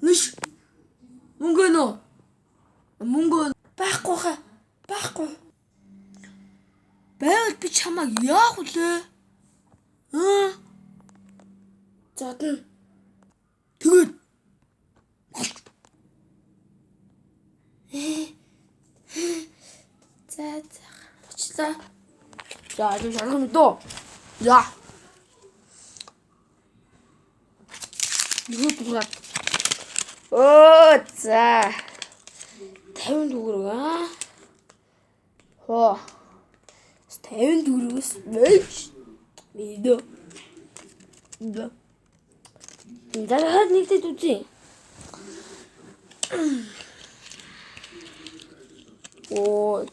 Нүш. Мөнгө нөө. Мөнгө байхгүй хаа. Байхгүй. Байвал би чамайг яах вүлээ? Задна. Тэгээд очлаа. За, энэ шарах юм дөө. За. Юу дуурайт. За. 50 төгрөг аа. Хоо. 50 төгрөгөөс байж. Мэдээ. Дараад нэгтэй үзье.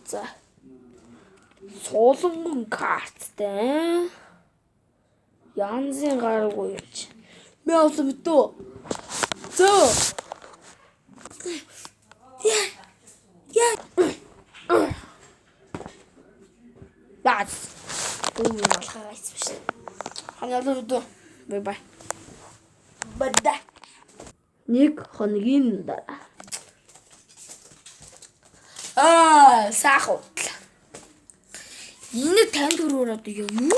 За. Солонгон карттай. Янзын гараагүй явж. Мэ авсан битүү. Зөө. Яа. Бац. Малхаа испш. Ханаа битүү. Бай. Бада. Нэг хоногийн дараа. Сахуу. Энэ 50 төгрөгөөр одоо юу юм?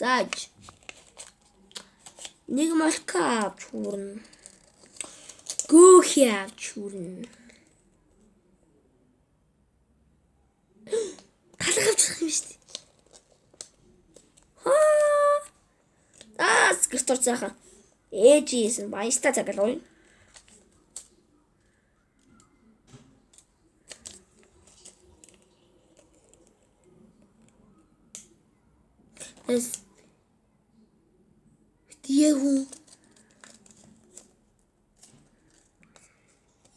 Зааж. Нэг малка авч хүрнэ. Гөөхий авч хүрнэ. Талах авчих юм шүү дээ. Скртор цаахан. Ээжсэн баяста цаглаа. Яу.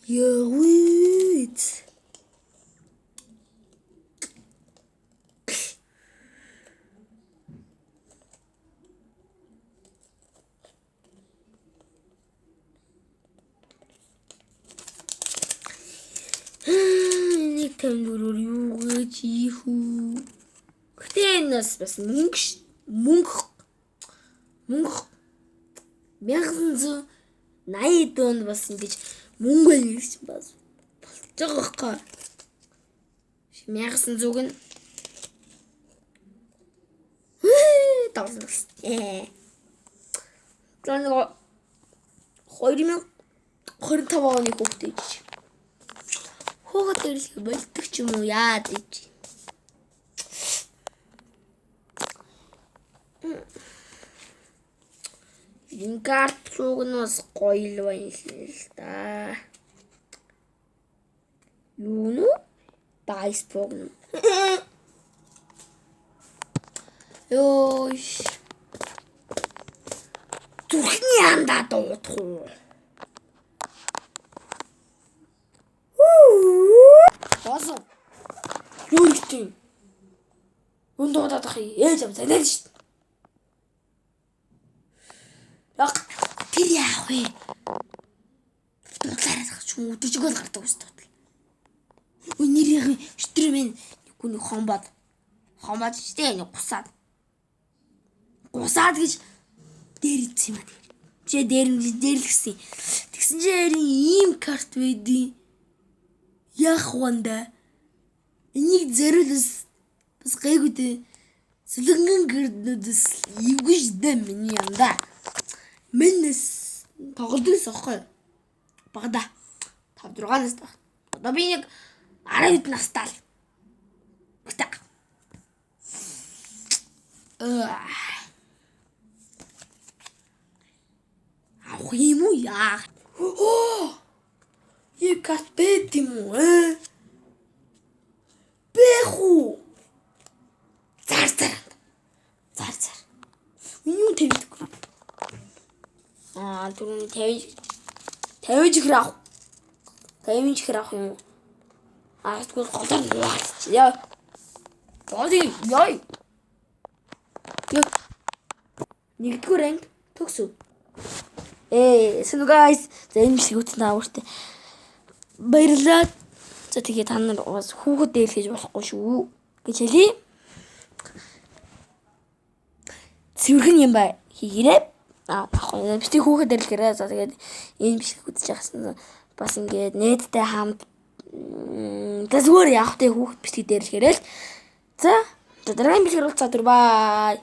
Яуит. Нэг тэмдгүүр юу гэж ийхүү. Гэтэнэс бас мөнгө 1980 донд бас ингэж мөнгө гэж бас болж байгаа байхгүй. 1900 нь тавлаас. Гэнэ 2025 оны хүүхдээ гэж. Хүүхэд ирэх болдог ч юм уу яа гэж. Энэ карт цуг нь бас гоё л байна л да. Юу нэ? Дайс програм. Ёй. Зүрхний андаа дуутах уу? Босоо. Юу гэдэг юм? Үн дуудаад ах ээж ам санаад шүү дээ. Тэр яах вэ? Дудлаарах ч юм уу дөжгөл гардаг үстэй. Өнөрийн штрэмэн нэг хомбод штэ нэг гусаад гэж дээр ийц юм аа. Чи дээрлгсэн. Тэгсэн чинь ийм карт байдیں۔ Яах ванда? Энийг зориулс бас гайгүй дээ. Сүлгэнгэн гэрднүүдс ивгэж дэ миний янда. Минэс тоглодгоос ахгүй. Багада 5-6 настай. Одоо би нэг 10 настай л. Бата. Ах юм уу яа? Юу карт бэт юм уу? Бэху. Зар. Юу тэмдэг? Түрүүний 50 чихэр авах. 50 чихэр авах юм. Тэгвэл голоор нуугаач. Яа. Яй. Нэгдүгээр анги төгсөв. So guys, за энэ шиг үтэн таавартай. Баярлалаа. За тэгээ та нар бас хүүхэд дээлгэж болохгүй шүү гэж хэлье. Цэвэрхэн юм бай. хийгээрэй. Бити хүүхэд дэрлэхээрээ за тэгээд энэ бичлэг үзэж яхасан бас ингээд нээдтэй хамт зүгээр явахтай хүүхэд бити дэрлэхээрээ л за дараагийн бичлэг рүү цаатур бай.